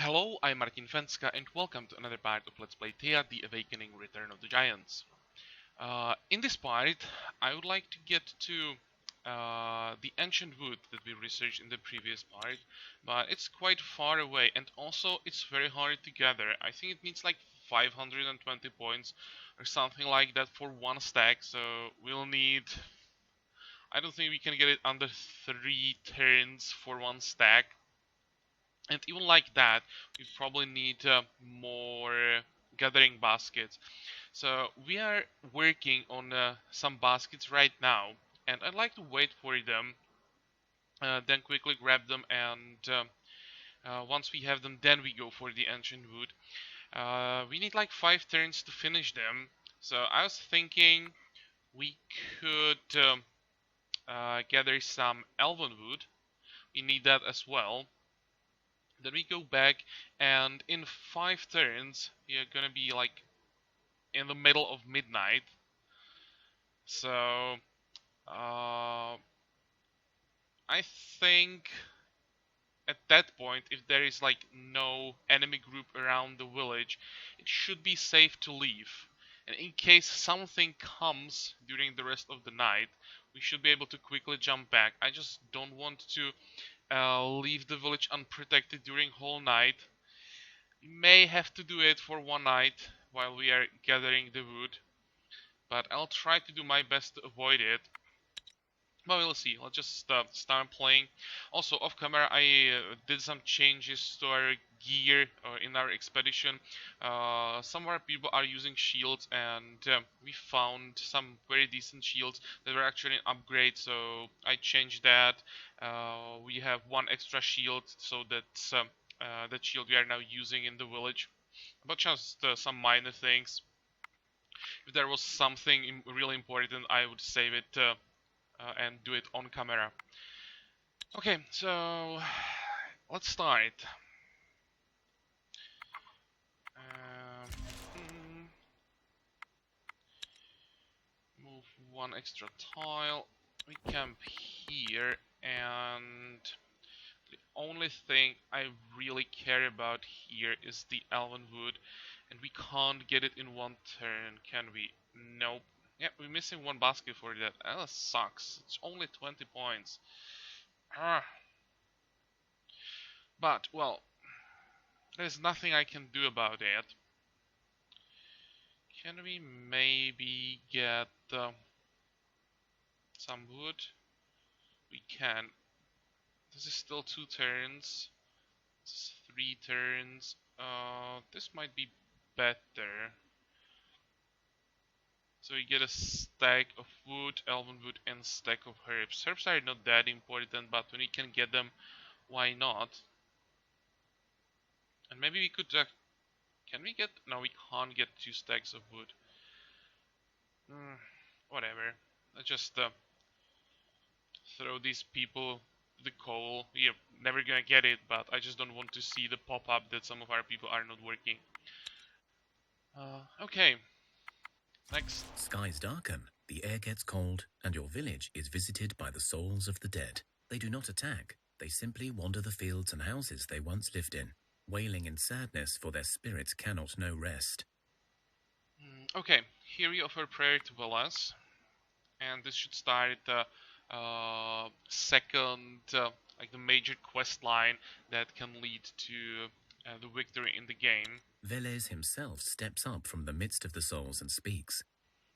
Hello, I'm Martin.Fencka and welcome to another part of Let's Play Thea, The Awakening Return of the Giants. In this part, I would like to get to the ancient wood that we researched in the previous part, but it's quite far away and also it's very hard to gather. I think it needs like 520 points or something like that for one stack, so we'll need... I don't think we can get it under 3 turns for one stack. And even like that, we probably need more gathering baskets. So we are working on some baskets right now, and I'd like to wait for them, then quickly grab them, and once we have them, then we go for the ancient wood. We need like 5 turns to finish them, so I was thinking we could gather some elven wood. We need that as well. Then we go back, and in 5 turns, we are gonna be like in the middle of midnight. So, I think at that point, if there is like no enemy group around the village, it should be safe to leave. And in case something comes during the rest of the night, we should be able to quickly jump back. I just don't want to leave the village unprotected during whole night. We may have to do it for one night while we are gathering the wood, but I'll try to do my best to avoid it. But we'll see. Let's just start playing. Also, off camera, I did some changes to our gear in our expedition. Some of our people are using shields, and we found some very decent shields that were actually an upgrade. So I changed that. We have one extra shield, so that's that shield we are now using in the village. But just some minor things. If there was something really important, I would save it and do it on camera. Okay, so let's start. Move one extra tile. We camp here, and the only thing I really care about here is the elven wood, and we can't get it in one turn, can we? Nope. Yeah, we're missing one basket for that. That sucks. It's only 20 points. Ah. But, well, there's nothing I can do about it. Can we maybe get some wood? We can. This is still 2 turns. This is 3 turns. This might be better. So we get a stack of wood, elven wood, and stack of herbs. Herbs are not that important, but when we can get them, why not? And maybe we could... can we get... no, we can't get 2 stacks of wood. Whatever. Let's just throw these people the coal. We are never gonna get it, but I just don't want to see the pop-up that some of our people are not working. Okay. Next. Skies darken, the air gets cold, and your village is visited by the souls of the dead. They do not attack, they simply wander the fields and houses they once lived in, wailing in sadness for their spirits cannot know rest. Okay, here we offer prayer to Veles, and this should start the second, like the major quest line that can lead to the victory in the game. Veles himself steps up from the midst of the souls and speaks.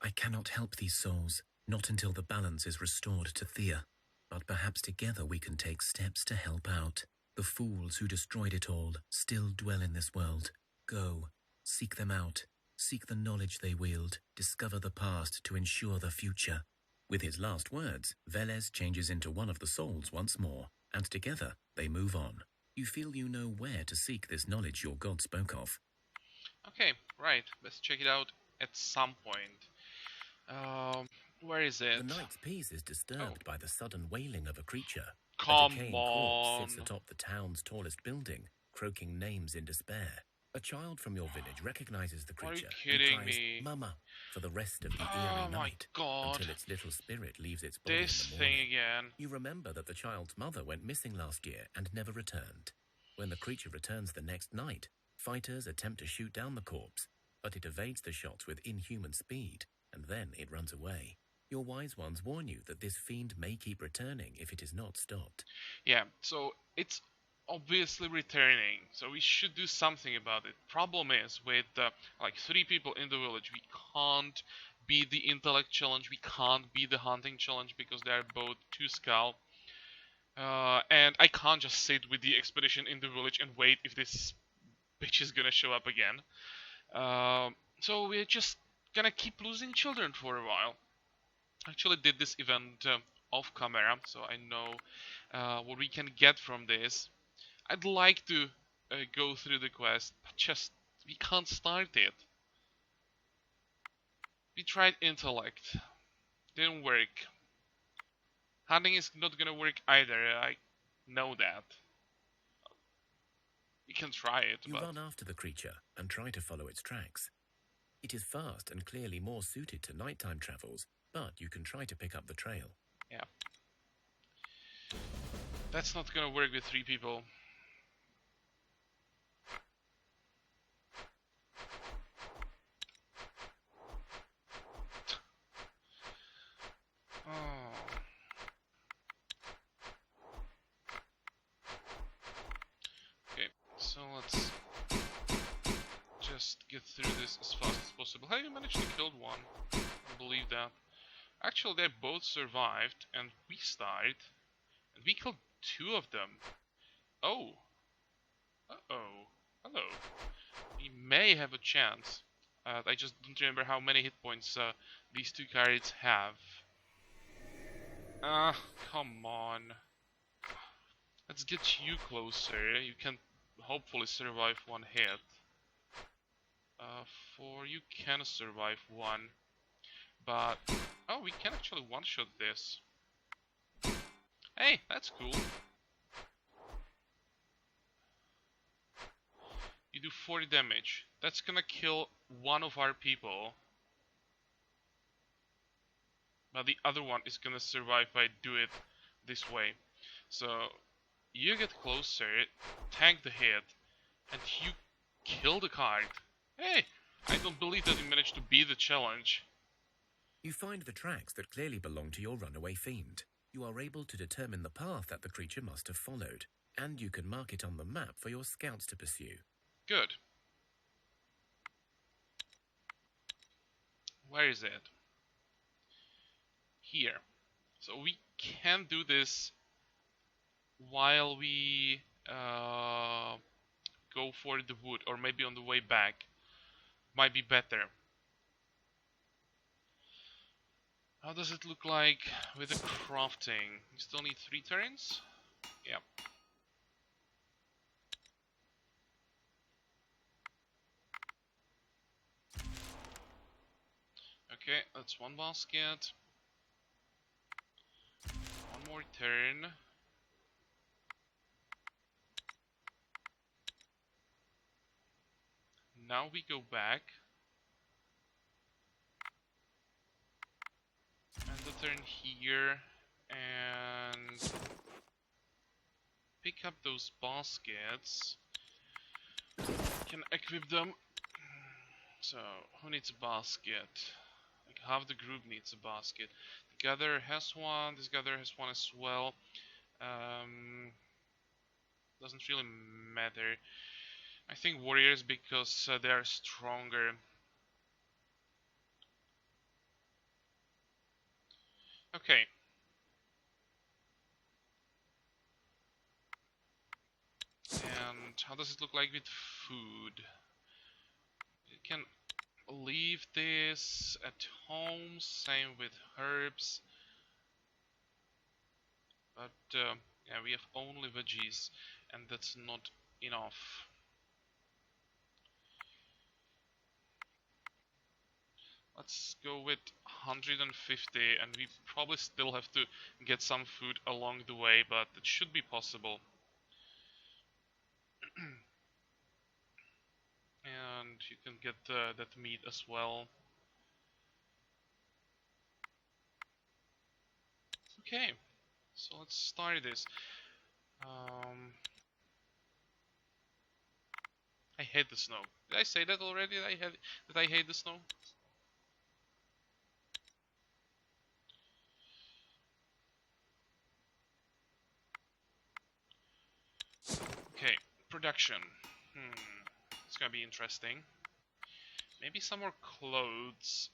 I cannot help these souls, not until the balance is restored to Thea. But perhaps together we can take steps to help out. The fools who destroyed it all still dwell in this world. Go, seek them out, seek the knowledge they wield, discover the past to ensure the future. With his last words, Veles changes into one of the souls once more, and together they move on. You feel you know where to seek this knowledge your god spoke of. Okay, right. Let's check it out at some point. Where is it? The night's peace is disturbed by the sudden wailing of a creature. Come a decaying on. corpse sits atop the town's tallest building, croaking names in despair. A child from your village recognizes the creature and cries, Mama, for the rest of the eerie night, until its little spirit leaves its body This in the morning. thing again. You remember that the child's mother went missing last year and never returned. When the creature returns the next night, fighters attempt to shoot down the corpse, but it evades the shots with inhuman speed, and then it runs away. Your wise ones warn you that this fiend may keep returning if it is not stopped. Yeah, so it's obviously returning, so we should do something about it. Problem is, with like 3 people in the village, we can't beat the intellect challenge, we can't beat the hunting challenge because they are both 2 skull. And I can't just sit with the expedition in the village and wait if this bitch is gonna show up again. So we're just gonna keep losing children for a while. I actually did this event off camera, so I know what we can get from this. I'd like to go through the quest, but just we can't start it. We tried intellect, didn't work. Hunting is not gonna work either. I know that. We can try it, You but run after the creature and try to follow its tracks. It is fast and clearly more suited to nighttime travels, but you can try to pick up the trail. yeah, that's not gonna work with 3 people. Oh. Okay, so let's just get through this as fast as possible. Hey, you managed to kill one. I believe that. Actually, they both survived, and we started, and we killed 2 of them. Oh. Uh-oh. Hello. We may have a chance. I just don't remember how many hit points these 2 cards have. Come on. Let's get you closer. You can hopefully survive 1 hit. 4, you can survive 1. But, oh, we can actually one-shot this. Hey, that's cool. You do 40 damage. That's gonna kill 1 of our people. But the other one is gonna survive if I do it this way. So, you get closer, tank the hit, and you kill the card. Hey, I don't believe that you managed to beat the challenge. You find the tracks that clearly belong to your runaway fiend. You are able to determine the path that the creature must have followed, and you can mark it on the map for your scouts to pursue. Good. Where is it? Here. So we can do this while we go for the wood, or maybe on the way back. Might be better. How does it look like with the crafting? You still need 3 turns? Yep. Okay, that's 1 basket. 1 more turn. Now we go back. And the turn here. And pick up those baskets. Can equip them. So, who needs a basket? Like half the group needs a basket. The gather has one, this gather has one as well. Doesn't really matter. I think warriors because they are stronger. Okay. And how does it look like with food? You can leave this at home, same with herbs. But yeah, we have only veggies, and that's not enough. Let's go with 150, and we probably still have to get some food along the way, but it should be possible. And you can get that meat as well. Okay, so let's start this. I hate the snow. Did I say that already? That I hate the snow? Okay, production. It's gonna be interesting. Maybe some more clothes.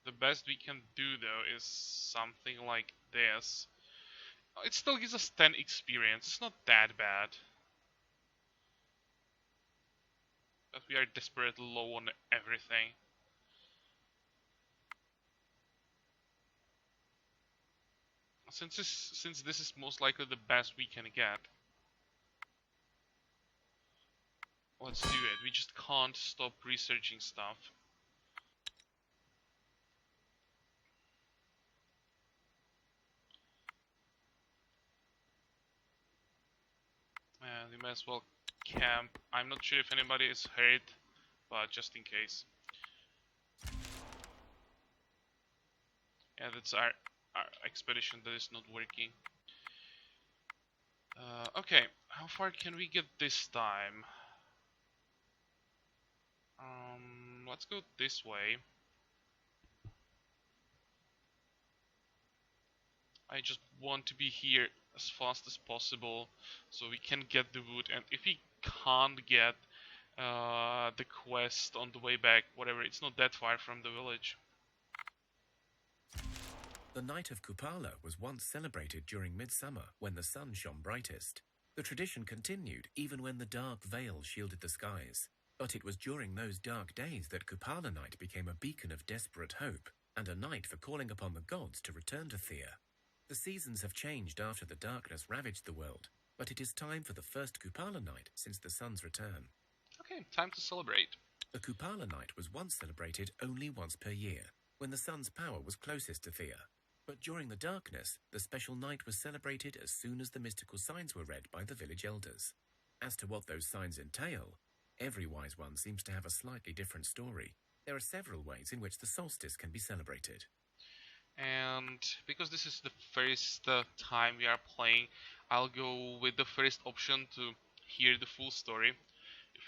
The best we can do though is something like this. It still gives us 10 experience. It's not that bad. But we are desperately low on everything. Since this is most likely the best we can get, let's do it. We just can't stop researching stuff. And we might as well camp. I'm not sure if anybody is hurt, but just in case. Yeah, that's our expedition that is not working. Okay, how far can we get this time? Let's go this way. I just want to be here as fast as possible so we can get the wood, and if we can't get the quest on the way back, whatever, it's not that far from the village. The night of Kupola was once celebrated during midsummer when the sun shone brightest. The tradition continued even when the dark veil shielded the skies. But it was during those dark days that Kupola night became a beacon of desperate hope and a night for calling upon the gods to return to Thea. The seasons have changed after the darkness ravaged the world, but it is time for the first Kupola night since the sun's return. Okay, time to celebrate. The Kupola night was once celebrated only once per year, when the sun's power was closest to Thea. But during the darkness, the special night was celebrated as soon as the mystical signs were read by the village elders. As to what those signs entail, every wise one seems to have a slightly different story. There are several ways in which the solstice can be celebrated. And because this is the first time we are playing, I'll go with the first option to hear the full story.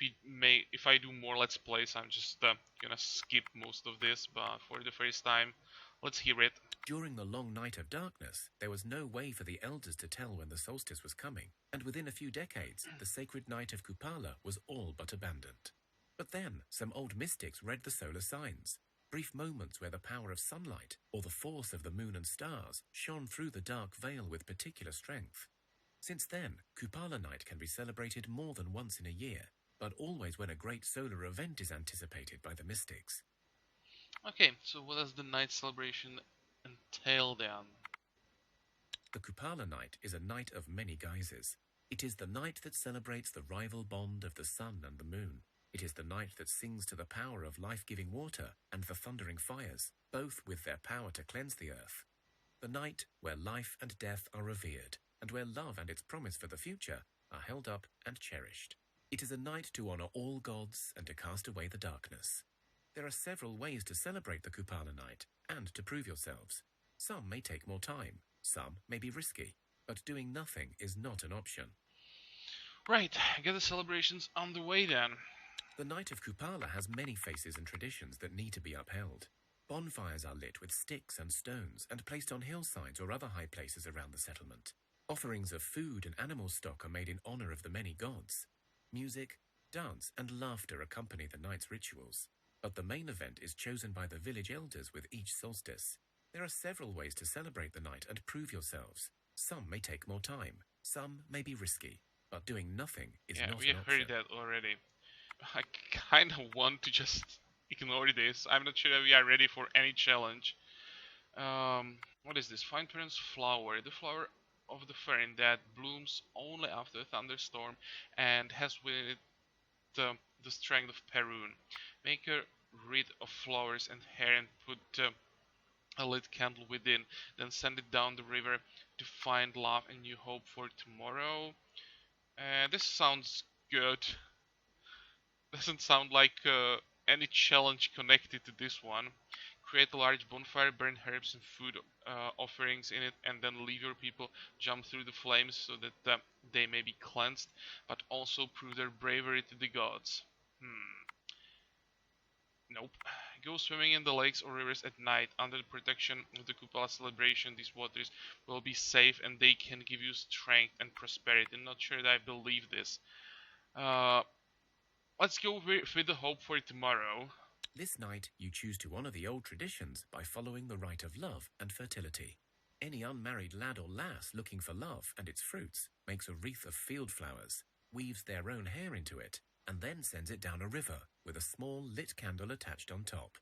If I do more let's plays, I'm just gonna skip most of this, but for the first time, let's hear it. During the long night of darkness, there was no way for the elders to tell when the solstice was coming, and within a few decades, the sacred night of Kupola was all but abandoned. But then, some old mystics read the solar signs, brief moments where the power of sunlight, or the force of the moon and stars, shone through the dark veil with particular strength. Since then, Kupola night can be celebrated more than once in a year, but always when a great solar event is anticipated by the mystics. Okay, so what does the night celebration entail then? The Kupola night is a night of many guises. It is the night that celebrates the rival bond of the sun and the moon. It is the night that sings to the power of life-giving water and the thundering fires, both with their power to cleanse the earth. The night where life and death are revered, and where love and its promise for the future are held up and cherished. It is a night to honor all gods and to cast away the darkness. There are several ways to celebrate the Kupola night and to prove yourselves. Some may take more time, some may be risky, but doing nothing is not an option. Right, get the celebrations underway then. The night of Kupola has many faces and traditions that need to be upheld. Bonfires are lit with sticks and stones and placed on hillsides or other high places around the settlement. Offerings of food and animal stock are made in honor of the many gods. Music, dance, and laughter accompany the night's rituals. But the main event is chosen by the village elders with each solstice. There are several ways to celebrate the night and prove yourselves. Some may take more time, some may be risky, but doing nothing is not an option. Yeah, we heard that already. I kind of want to just ignore this. I'm not sure that we are ready for any challenge. What is this? Fine Parent's flower. The flower of the fern that blooms only after a thunderstorm and has with it the strength of Perun. Make a wreath of flowers and hair and put a lit candle within. Then send it down the river to find love and new hope for tomorrow. This sounds good. Doesn't sound like any challenge connected to this one. create a large bonfire, burn herbs and food offerings in it, and then leave your people jump through the flames so that they may be cleansed, but also prove their bravery to the gods. Nope. Go swimming in the lakes or rivers at night under the protection of the Kupola celebration. These waters will be safe and they can give you strength and prosperity. I'm not sure that I believe this. Uh, let's go with the hope for tomorrow. This night, you choose to honor the old traditions by following the rite of love and fertility. Any unmarried lad or lass looking for love and its fruits makes a wreath of field flowers, weaves their own hair into it, and then sends it down a river with a small lit candle attached on top.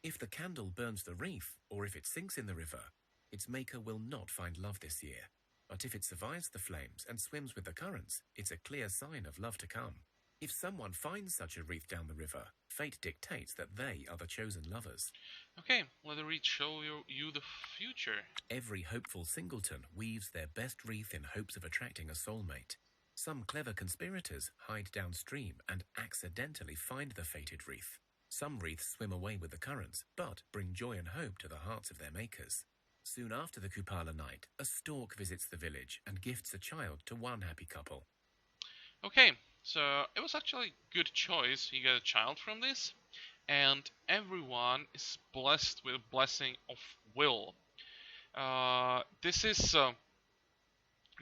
If the candle burns the wreath, or if it sinks in the river, its maker will not find love this year. But if it survives the flames and swims with the currents, it's a clear sign of love to come. If someone finds such a wreath down the river, fate dictates that they are the chosen lovers. Okay, let the wreath show you the future. Every hopeful singleton weaves their best wreath in hopes of attracting a soulmate. Some clever conspirators hide downstream and accidentally find the fated wreath. Some wreaths swim away with the currents, but bring joy and hope to the hearts of their makers. Soon after the Kupola night, a stork visits the village and gifts a child to one happy couple. Okay, so it was actually a good choice. You get a child from this, and everyone is blessed with a blessing of will. This is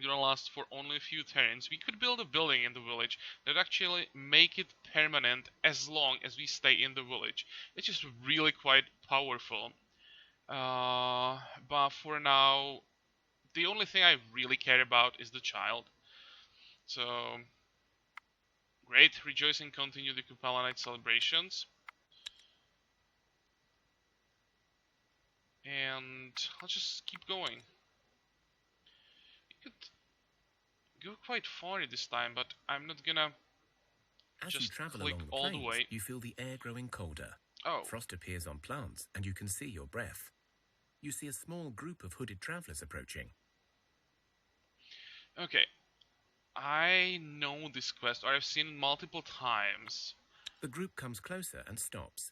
gonna last for only a few turns. We could build a building in the village that actually make it permanent as long as we stay in the village. It's just really quite powerful. But for now, the only thing I really care about is the child. So, great, rejoicing, continue the Kupola night celebrations. And let's just keep going. We could go quite far this time, but I'm not gonna As just you travel click along the all the plains, way. you feel the air growing colder. Oh, Frost appears on plants, and you can see your breath. You see a small group of hooded travelers approaching. okay. I know this quest, or I've seen it multiple times. The group comes closer and stops.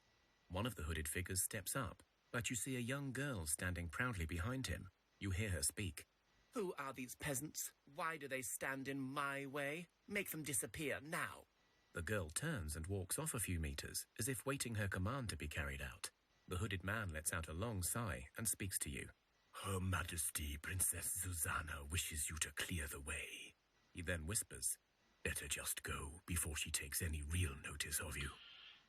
One of the hooded figures steps up, but you see a young girl standing proudly behind him. You hear her speak. Who are these peasants? Why do they stand in my way? Make them disappear now. The girl turns and walks off a few meters, as if waiting her command to be carried out. The hooded man lets out a long sigh and speaks to you. Her Majesty, Princess Susanna, wishes you to clear the way. He then whispers, Better just go before she takes any real notice of you.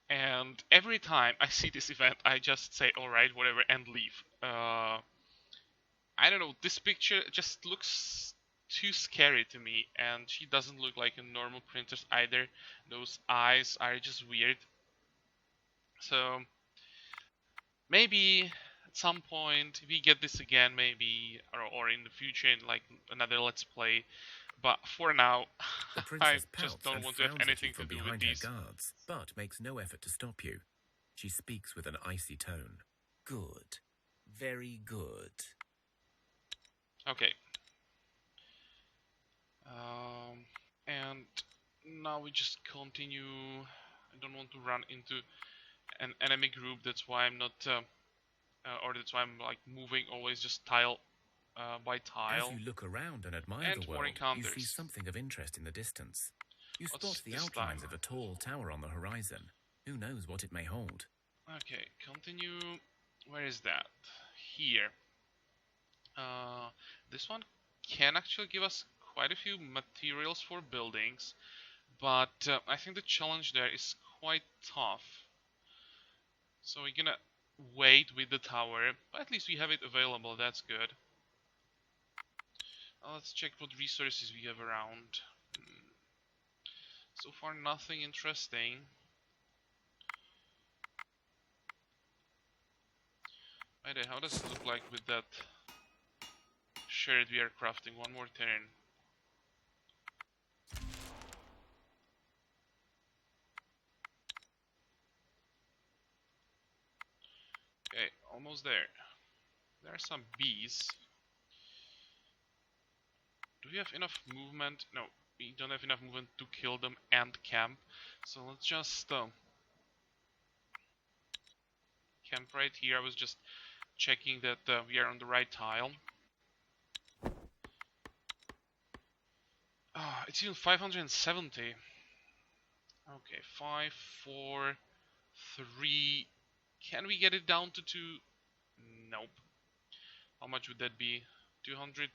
And every time I see this event, I just say, alright, whatever, and leave. I don't know, this picture just looks too scary to me, and she doesn't look like a normal princess either. Those eyes are just weird. So, maybe at some point we get this again, maybe, or in the future in like another Let's Play. But for now, The I princess just pouts don't and want to have frowns at anything you to from do with behind her these. guards, but makes no effort to stop you. She speaks with an icy tone. Good. Very good. Okay. And now we just continue. I don't want to run into an enemy group. That's why I'm not, or that's why I'm like moving always just tile by tile. As you look around and admire And the more world, you encounters. see something of interest in the distance. You What's spot the this outlines time? of a tall tower on the horizon. Who knows what it may hold? Okay, continue. Where is that? Here. This one can actually give us quite a few materials for buildings, but I think the challenge there is quite tough. So we're gonna wait with the tower, but at least we have it available, that's good. Let's check what resources we have around. So far nothing interesting. By the way, how does it look like with that shirt we are crafting? One more turn. Okay, almost there. There are some bees. Do we have enough movement? No, we don't have enough movement to kill them and camp. So let's just camp right here. I was just checking that we are on the right tile. It's even 570. Okay, 5, 4, 3. Can we get it down to 2? Nope. How much would that be? 200?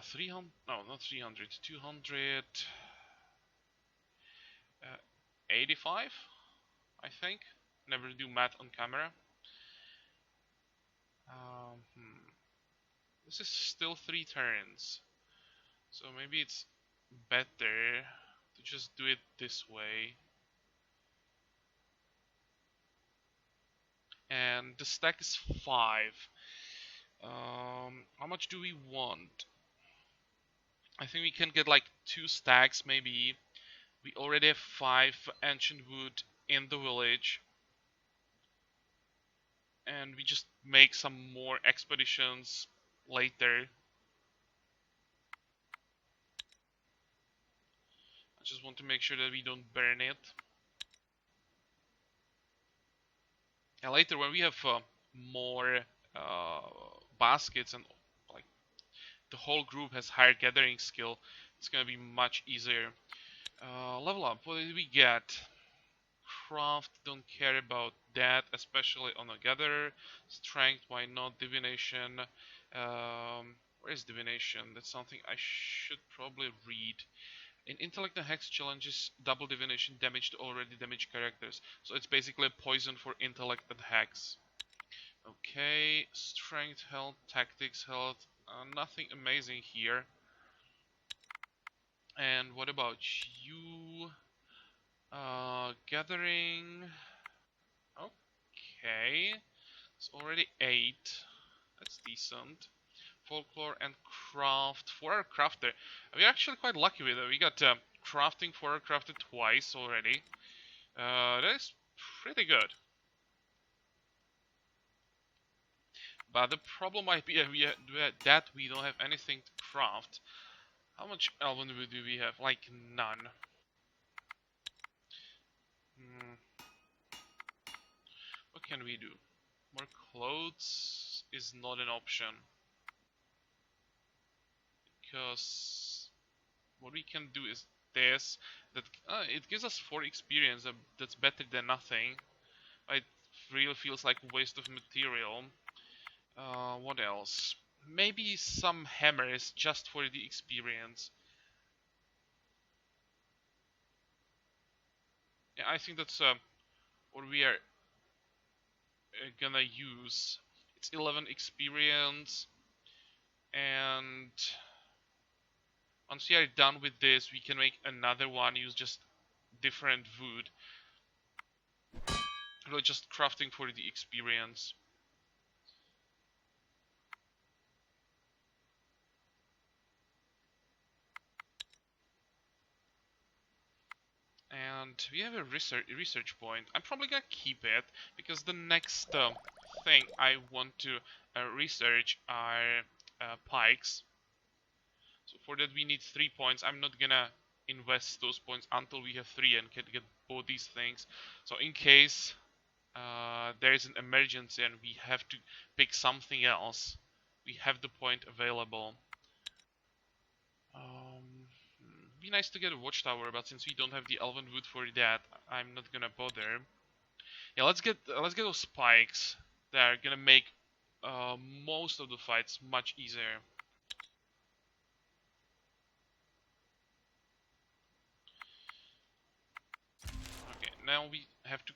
300? No, not 300. 285, I think. Never do math on camera. Um, hmm. This is still 3 turns. So maybe it's better to just do it this way. And the stack is 5. How much do we want? I think we can get like 2 stacks maybe. We already have 5 ancient wood in the village. And we just make some more expeditions later. I just want to make sure that we don't burn it. And later when we have more baskets and like the whole group has higher gathering skill, it's gonna be much easier. Level up, what did we get? Craft, don't care about that, especially on a gatherer. Strength, why not? Divination, where is divination? That's something I should probably read. In intellect and hex challenges, double divination damage to already damaged characters. So it's basically a poison for intellect and hex. Okay, strength, health, tactics, health, nothing amazing here. And what about you? Gathering. Okay, it's already 8. That's decent. Folklore and craft for our crafter. We're actually quite lucky with it. We got crafting for our crafter twice already. That is pretty good. But the problem might be that we don't have anything to craft. How much elven wood do we have? Like none. What can we do? More clothes is not an option. Because what we can do is this. That it gives us 4 experience. That's better than nothing. It really feels like a waste of material. What else? Maybe some hammers just for the experience. Yeah, I think that's what we are gonna use. It's 11 experience, and once we are done with this, we can make another one. Use just different wood. Really, just crafting for the experience. And we have a research point. I'm probably gonna keep it because the next thing I want to research are pikes. So for that we need 3 points. I'm not gonna invest those points until we have 3 and can get both these things. So in case there is an emergency and we have to pick something else, we have the point available. Be nice to get a watchtower, but since we don't have the elven wood for that, I'm not gonna bother. Yeah, let's get those spikes. They're gonna make most of the fights much easier. Okay, now we have to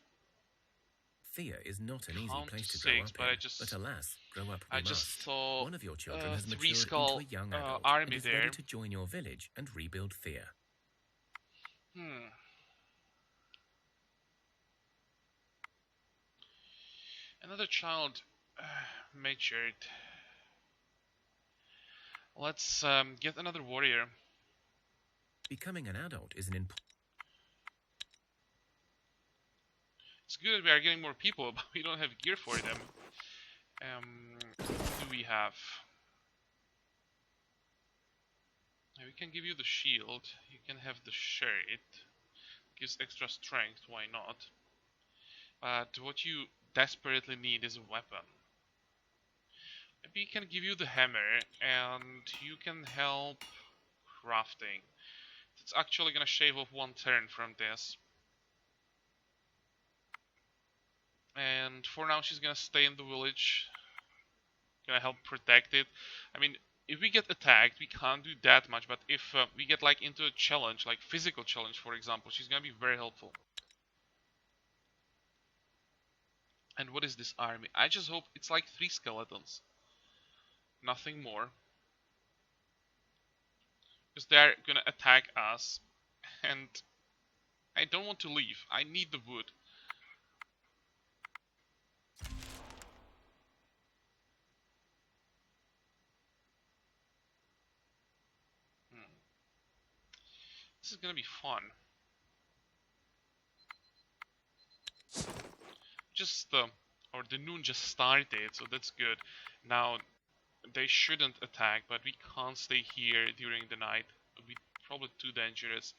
Thea is not an easy count place to to grow 6, up but in, but alas, grow up we I just must. saw One of your children has 3 matured into skull a young adult army and is there. ready to join your village and rebuild Thea. Another child matured. Let's get another warrior. Becoming an adult is an important... It's good that we are getting more people, but we don't have gear for them. What do we have? We can give you the shield. You can have the shirt. Gives extra strength, why not? But what you desperately need is a weapon. Maybe he can give you the hammer, and you can help crafting. It's actually gonna shave off one turn from this. And for now, she's gonna stay in the village, gonna help protect it. I mean, if we get attacked, we can't do that much, but if we get like into a challenge, like physical challenge, for example, she's gonna be very helpful. And what is this army? I just hope it's like 3 skeletons. Nothing more. Because they're gonna attack us, and I don't want to leave. I need the wood. Hmm. This is gonna be fun. Just or the noon just started, so that's good. Now they shouldn't attack, but we can't stay here during the night. It would be probably too dangerous.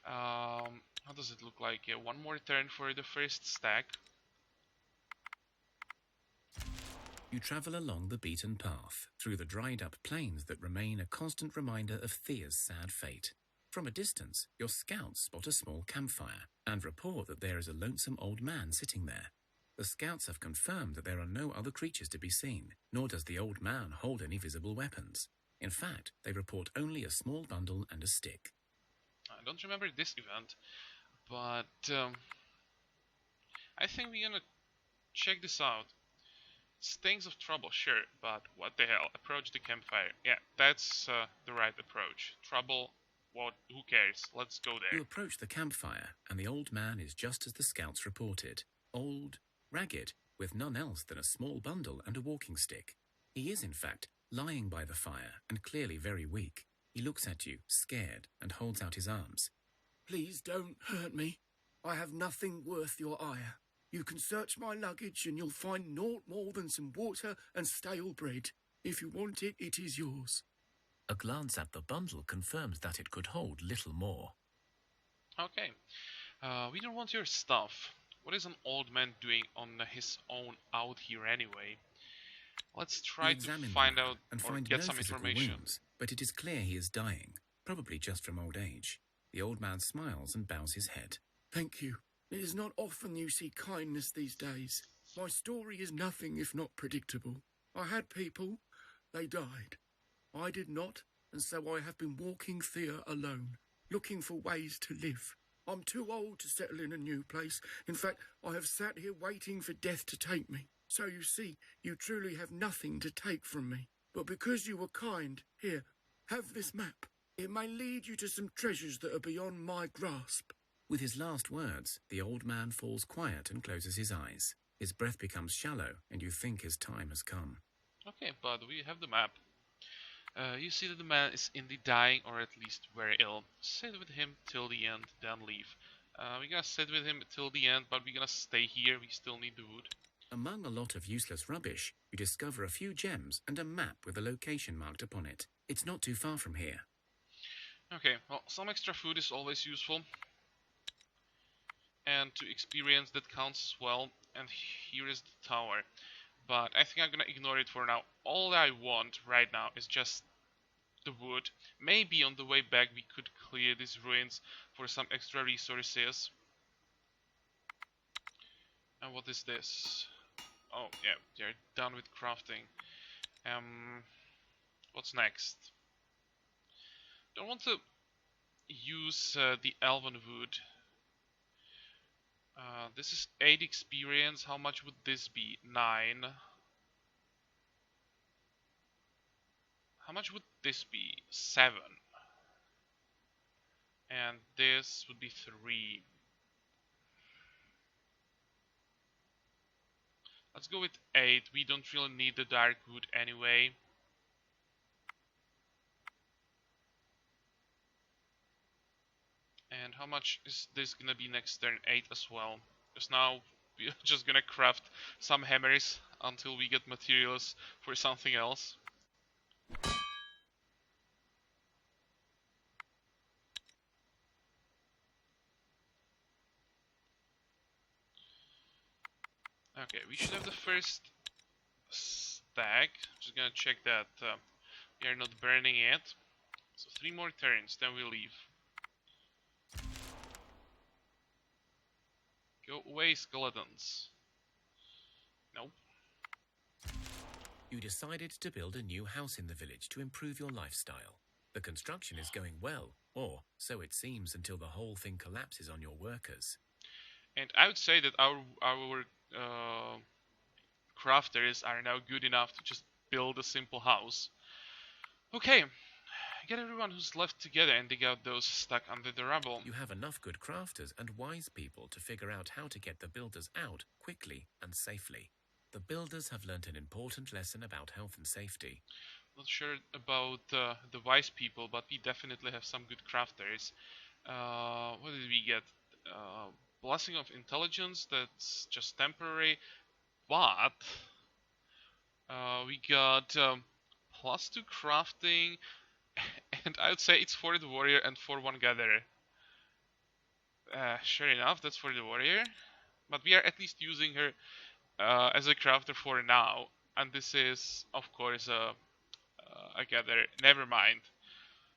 How does it look like? Yeah, one more turn for the first stack. You travel along the beaten path, through the dried-up plains that remain a constant reminder of Thea's sad fate. From a distance, your scouts spot a small campfire and report that there is a lonesome old man sitting there. The scouts have confirmed that there are no other creatures to be seen, nor does the old man hold any visible weapons. In fact, they report only a small bundle and a stick. I don't remember this event, but I think we're gonna check this out. Stings of trouble, sure, but what the hell? Approach the campfire. Yeah, that's the right approach. Trouble, what? Who cares? Let's go there. You approach the campfire, and the old man is just as the scouts reported. Old, ragged, with none else than a small bundle and a walking stick. He is, in fact, lying by the fire and clearly very weak. He looks at you, scared, and holds out his arms. Please don't hurt me. I have nothing worth your ire. You can search my luggage and you'll find naught more than some water and stale bread. If you want it, it is yours. A glance at the bundle confirms that it could hold little more. Okay. We don't want your stuff. What is an old man doing on his own out here anyway? Let's try to find out and or find get no some physical information. wounds, but it is clear he is dying, probably just from old age. The old man smiles and bows his head. Thank you. It is not often you see kindness these days. My story is nothing if not predictable. I had people, they died. I did not, and so I have been walking Thea alone, looking for ways to live. I'm too old to settle in a new place. In fact, I have sat here waiting for death to take me. So you see, you truly have nothing to take from me. But because you were kind, here, have this map. It may lead you to some treasures that are beyond my grasp. With his last words, the old man falls quiet and closes his eyes. His breath becomes shallow, and you think his time has come. Okay, but we have the map. You see that the man is indeed dying, or at least very ill. Sit with him till the end, then leave. We're gonna sit with him till the end, but we're gonna stay here. We still need the wood. Among a lot of useless rubbish, you discover a few gems and a map with a location marked upon it. It's not too far from here. Okay, well, some extra food is always useful. And to experience that counts as well. And here is the tower. But I think I'm gonna ignore it for now. All I want right now is just the wood. Maybe on the way back we could clear these ruins for some extra resources. And what is this? Oh yeah, they're done with crafting. What's next? Don't want to use the elven wood. This is 8 experience. How much would this be? 9. How much would this be? 7. And this would be 3. Let's go with 8. We don't really need the dark wood anyway. And how much is this gonna be next turn? 8 as well. Because now we're just gonna craft some hammers until we get materials for something else. Okay, we should have the first stack. Just gonna check that we are not burning it. So 3 more turns, then we leave. Go away, skeletons. Nope. You decided to build a new house in the village to improve your lifestyle. The construction is going well, or so it seems until the whole thing collapses on your workers. And I would say that our crafters are now good enough to just build a simple house. Okay, get everyone who's left together and dig out those stuck under the rubble. You have enough good crafters and wise people to figure out how to get the builders out quickly and safely. The builders have learnt an important lesson about health and safety. Not sure about the wise people, but we definitely have some good crafters. What did we get? Blessing of intelligence, that's just temporary. But we got +2 crafting, and I would say it's for the warrior and for one gatherer. Sure enough, that's for the warrior, but we are at least using her as a crafter for now, and this is of course a gatherer. Never mind.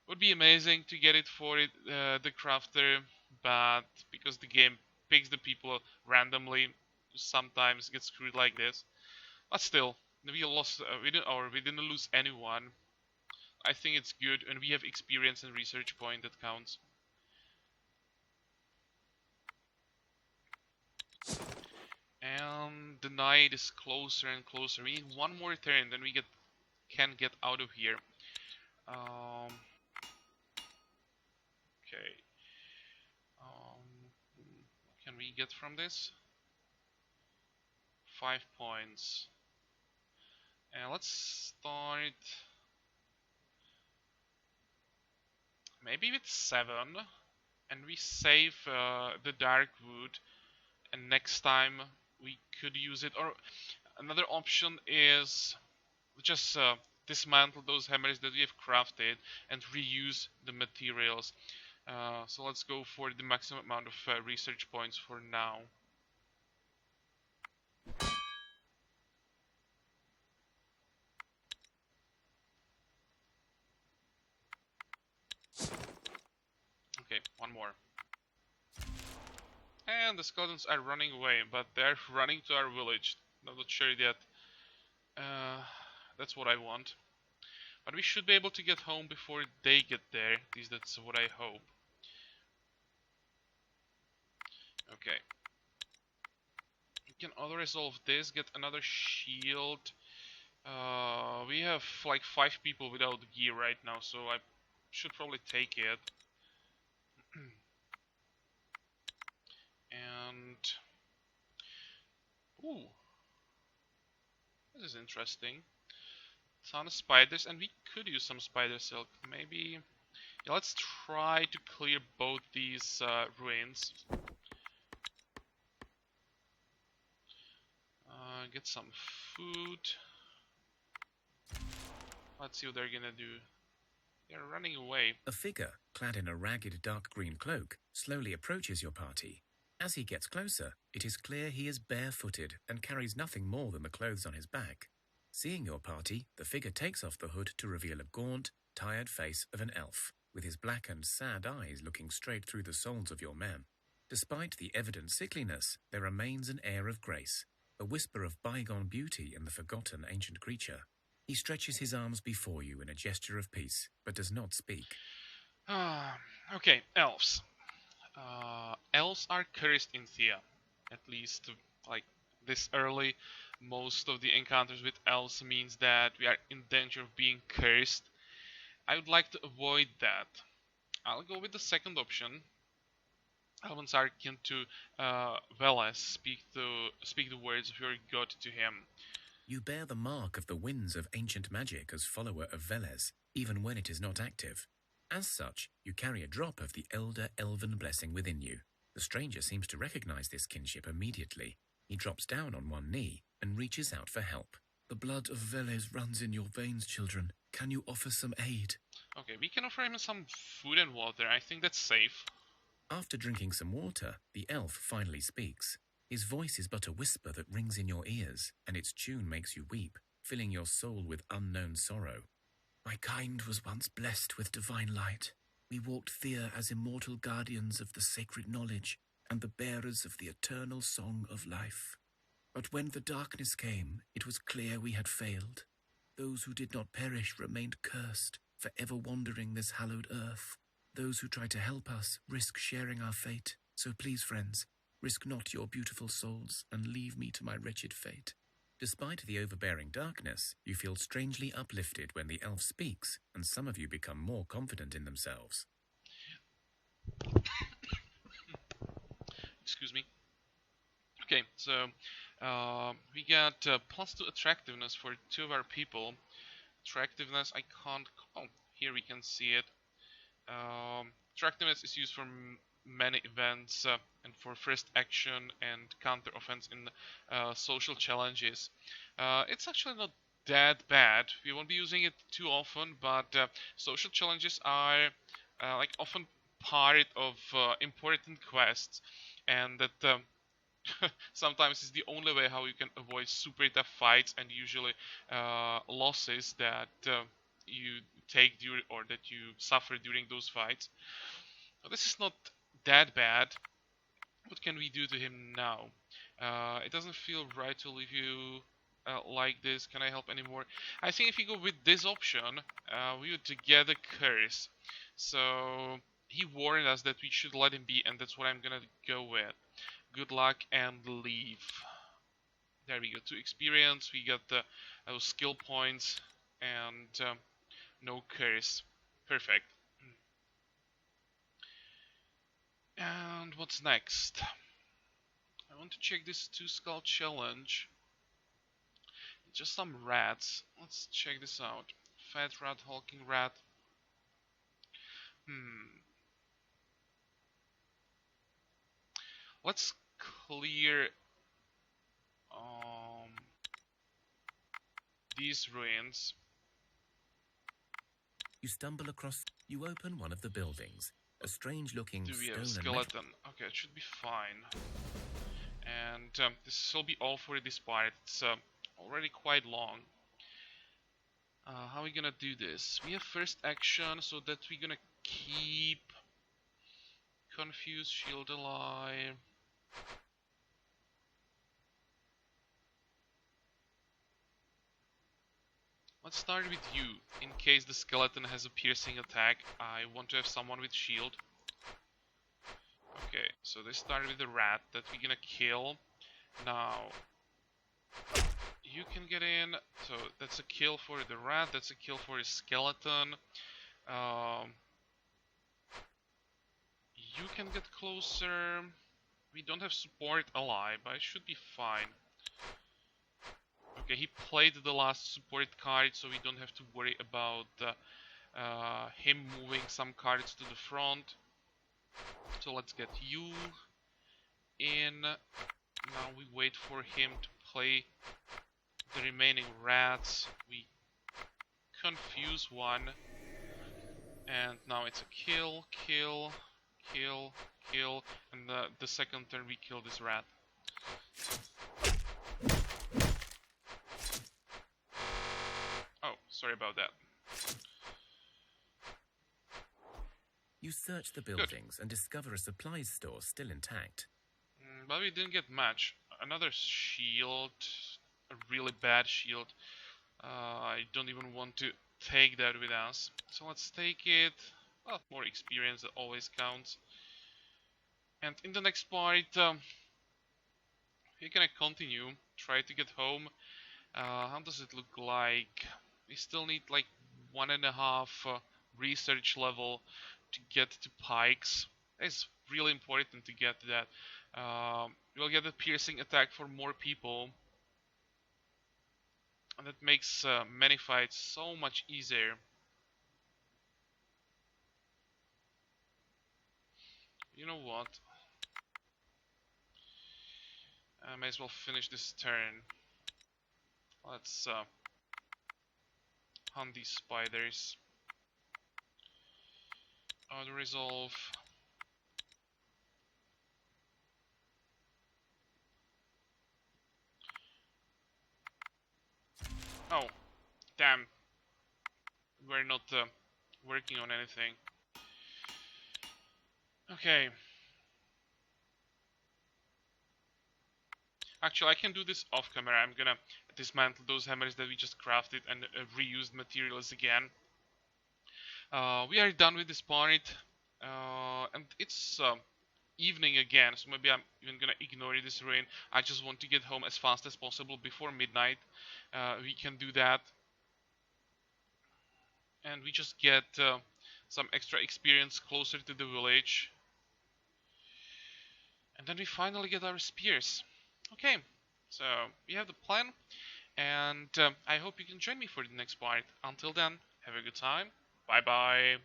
Would be amazing to get it for the crafter, but because the game picks the people randomly, sometimes gets screwed like this. But still, we lost. We didn't lose anyone. I think it's good, and we have experience and research point that counts. And the night is closer and closer. We need one more turn, then we can get out of here. Okay. What can we get from this? 5 points. And let's start maybe with 7, and we save the dark wood, and next time we could use it. Or another option is just dismantle those hammers that we have crafted and reuse the materials. So let's go for the maximum amount of research points for now. Okay, one more. And the skeletons are running away, but they're running to our village. I'm not sure yet. That's what I want. But we should be able to get home before they get there. At least that's what I hope. Okay. We can auto-resolve this, get another shield. We have like 5 people without gear right now, so I should probably take it. And ooh, this is interesting. Ton of spiders, and we could use some spider silk. Maybe, yeah, let's try to clear both these ruins. Get some food. Let's see what they're gonna do. They're running away. A figure, clad in a ragged dark green cloak, slowly approaches your party. As he gets closer, it is clear he is barefooted and carries nothing more than the clothes on his back. Seeing your party, the figure takes off the hood to reveal a gaunt, tired face of an elf, with his black and sad eyes looking straight through the souls of your men. Despite the evident sickliness, there remains an air of grace, a whisper of bygone beauty in the forgotten ancient creature. He stretches his arms before you in a gesture of peace, but does not speak. Okay, elves. Elves are cursed in Thea, at least like this early. Most of the encounters with elves means that we are in danger of being cursed. I would like to avoid that. I'll go with the second option. Elves are akin to Veles. Speak the words of your god to him. You bear the mark of the winds of ancient magic as follower of Veles, even when it is not active. As such, you carry a drop of the elder elven blessing within you. The stranger seems to recognize this kinship immediately. He drops down on one knee and reaches out for help. The blood of Veles runs in your veins, children. Can you offer some aid? Okay, we can offer him some food and water. I think that's safe. After drinking some water, the elf finally speaks. His voice is but a whisper that rings in your ears, and its tune makes you weep, filling your soul with unknown sorrow. My kind was once blessed with divine light. We walked Thea as immortal guardians of the sacred knowledge and the bearers of the eternal song of life. But when the darkness came, it was clear we had failed. Those who did not perish remained cursed, forever wandering this hallowed earth. Those who try to help us risk sharing our fate. So please, friends, risk not your beautiful souls and leave me to my wretched fate. Despite the overbearing darkness, you feel strangely uplifted when the elf speaks, and some of you become more confident in themselves. Excuse me. Okay, so we got +2 attractiveness for 2 of our people. Attractiveness, I can't. Oh, here we can see it. Attractiveness is used for many events and for first action and counter offense in social challenges. It's actually not that bad. We won't be using it too often, but social challenges are like often part of important quests, and that sometimes it's the only way how you can avoid super tough fights and usually losses that you take during or that you suffer during those fights. Now, this is not that bad. What can we do to him now? It doesn't feel right to leave you like this. Can I help anymore? I think if you go with this option, we would get a curse. So he warned us that we should let him be, and that's what I'm gonna go with. Good luck and leave. There we go. 2 experience. We got the skill points and no curse. Perfect. And what's next? I want to check this 2 skull challenge. Just some rats. Let's check this out. Fat rat, hulking rat. Let's clear these ruins. You open one of the buildings. A strange-looking Do we have a stone skeleton? Okay, it should be fine. And this will be all for this part. It's already quite long. How are we gonna do this? We have first action, so that we're gonna keep confused shield alive. Let's start with you. In case the skeleton has a piercing attack, I want to have someone with shield. Okay, so they start with the rat that we're gonna kill. Now, you can get in. So that's a kill for the rat, that's a kill for the skeleton. You can get closer. We don't have support alive, but it should be fine. Okay, he played the last support card, so we don't have to worry about him moving some cards to the front. So let's get you in. Now we wait for him to play the remaining rats. We confuse one. And now it's a kill, kill, kill, kill. And the second turn we kill this rat. Oh, sorry about that. You search the buildings and discover a supplies store still intact. But we didn't get much. Another shield, a really bad shield. I don't even want to take that with us. So let's take it. Well, more experience that always counts. And in the next part, we're gonna continue. Try to get home. How does it look like? We still need like 1.5 research level to get to pikes. It's really important to get that. We'll get a piercing attack for more people. And that makes many fights so much easier. You know what? I may as well finish this turn. Let's hunt these spiders. Auto resolve. Oh, damn. We're not working on anything. Okay. Actually, I can do this off camera. I'm gonna dismantle those hammers that we just crafted and reused materials again. We are done with this part. And it's evening again, so maybe I'm even gonna ignore this rain. I just want to get home as fast as possible before midnight. We can do that. And we just get some extra experience closer to the village. And then we finally get our spears. Okay, so we have the plan. And I hope you can join me for the next part. Until then, have a good time. Bye bye.